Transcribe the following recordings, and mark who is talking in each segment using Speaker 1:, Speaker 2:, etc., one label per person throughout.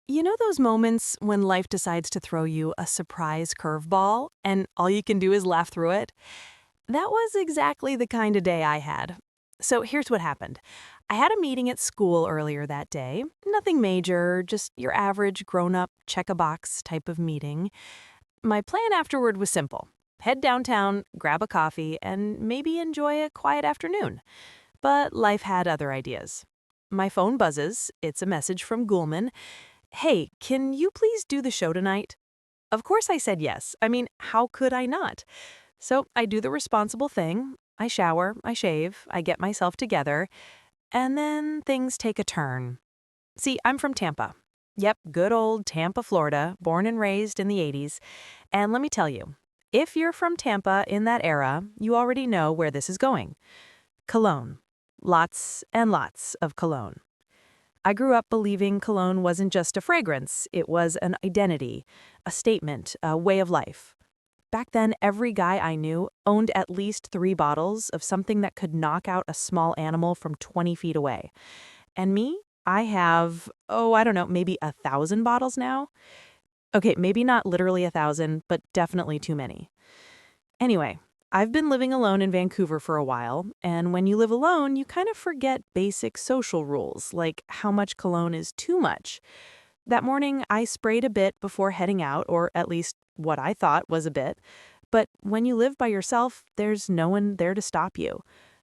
Speaker 1: You know those moments when life decides to throw you a surprise curveball and all you can do is laugh through it? That was exactly the kind of day I had. So here's what happened. I had a meeting at school earlier that day. Nothing major, just your average grown up, check a box type of meeting. My plan afterward was simple: head downtown, grab a coffee, and maybe enjoy a quiet afternoon. But life had other ideas. My phone buzzes. It's a message from Gulman. "Hey, can you please do the show tonight?" Of course I said yes. I mean, how could I not? So I do the responsible thing. I shower, I shave, I get myself together, and then things take a turn. See, I'm from Tampa. Yep, good old Tampa, Florida, born and raised in the 80s. And let me tell you, if you're from Tampa in that era, you already know where this is going. Cologne. Lots and lots of cologne. I grew up believing cologne wasn't just a fragrance, it was an identity, a statement, a way of life. Back then, every guy I knew owned at least 3 bottles of something that could knock out a small animal from 20 feet away. And me, I have, I don't know, maybe 1,000 bottles now? Okay, maybe not literally 1,000, but definitely too many. Anyway, I've been living alone in Vancouver for a while, and when you live alone, you kind of forget basic social rules, like how much cologne is too much. That morning, I sprayed a bit before heading out, or at least what I thought was a bit. But when you live by yourself, there's no one there to stop you.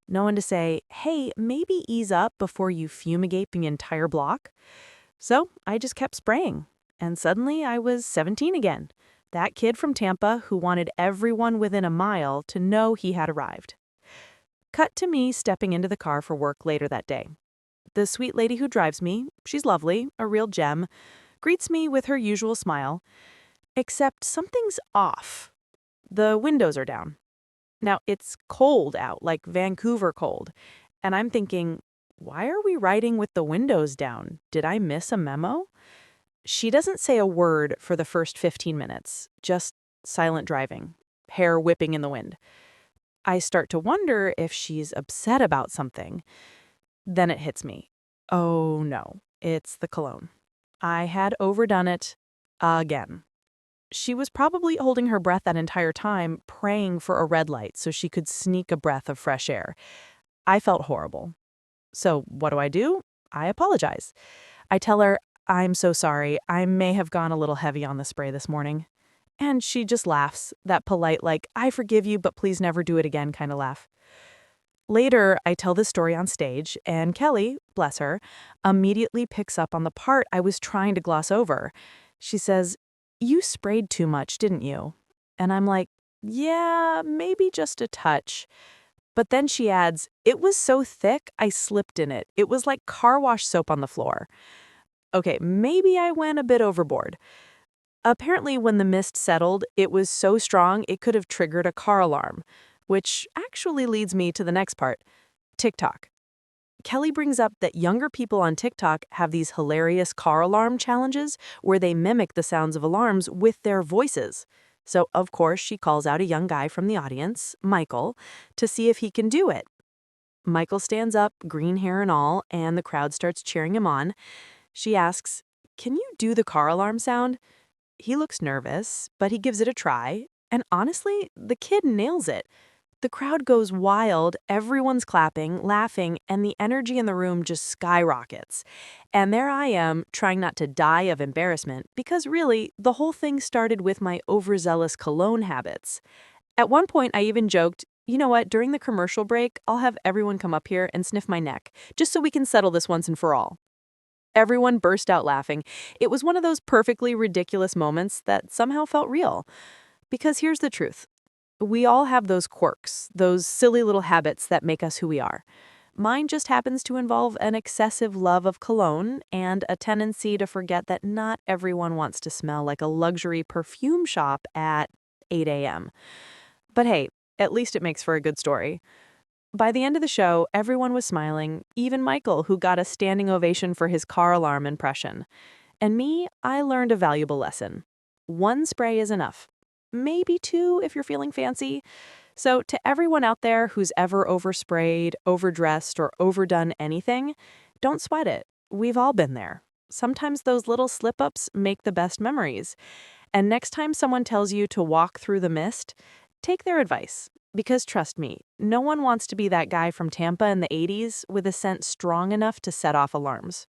Speaker 1: No one to say, hey, maybe ease up before you fumigate the entire block. So I just kept spraying. And suddenly I was 17 again. That kid from Tampa who wanted everyone within a mile to know he had arrived. Cut to me stepping into the car for work later that day. The sweet lady who drives me, she's lovely, a real gem, greets me with her usual smile. Except something's off. The windows are down. Now, it's cold out, like Vancouver cold. And I'm thinking, why are we riding with the windows down? Did I miss a memo? She doesn't say a word for the first 15 minutes, just silent driving, hair whipping in the wind. I start to wonder if she's upset about something. Then it hits me. Oh no, it's the cologne. I had overdone it again. She was probably holding her breath that entire time, praying for a red light so she could sneak a breath of fresh air. I felt horrible. So what do? I apologize. I tell her, I'm so sorry. I may have gone a little heavy on the spray this morning. And she just laughs, that polite, like, I forgive you, but please never do it again kind of laugh. Later, I tell this story on stage, and Kelly, bless her, immediately picks up on the part I was trying to gloss over. She says, you sprayed too much, didn't you? And I'm like, yeah, maybe just a touch. But then she adds, it was so thick, I slipped in it. It was like car wash soap on the floor. Okay, maybe I went a bit overboard. Apparently, when the mist settled, it was so strong it could have triggered a car alarm, which actually leads me to the next part: TikTok. Kelly brings up that younger people on TikTok have these hilarious car alarm challenges where they mimic the sounds of alarms with their voices. So, of course, she calls out a young guy from the audience, Michael, to see if he can do it. Michael stands up, green hair and all, and the crowd starts cheering him on. She asks, can you do the car alarm sound? He looks nervous, but he gives it a try. And honestly, the kid nails it. The crowd goes wild, everyone's clapping, laughing, and the energy in the room just skyrockets. And there I am, trying not to die of embarrassment, because really, the whole thing started with my overzealous cologne habits. At one point, I even joked, you know what, during the commercial break, I'll have everyone come up here and sniff my neck, just so we can settle this once and for all. Everyone burst out laughing. It was one of those perfectly ridiculous moments that somehow felt real. Because here's the truth. We all have those quirks, those silly little habits that make us who we are. Mine just happens to involve an excessive love of cologne and a tendency to forget that not everyone wants to smell like a luxury perfume shop at 8 a.m. But hey, at least it makes for a good story. By the end of the show, everyone was smiling, even Michael, who got a standing ovation for his car alarm impression. And me, I learned a valuable lesson. One spray is enough. Maybe two if you're feeling fancy. So to everyone out there who's ever oversprayed, overdressed, or overdone anything, don't sweat it. We've all been there. Sometimes those little slip-ups make the best memories. And next time someone tells you to walk through the mist, take their advice. Because trust me, no one wants to be that guy from Tampa in the 80s with a scent strong enough to set off alarms.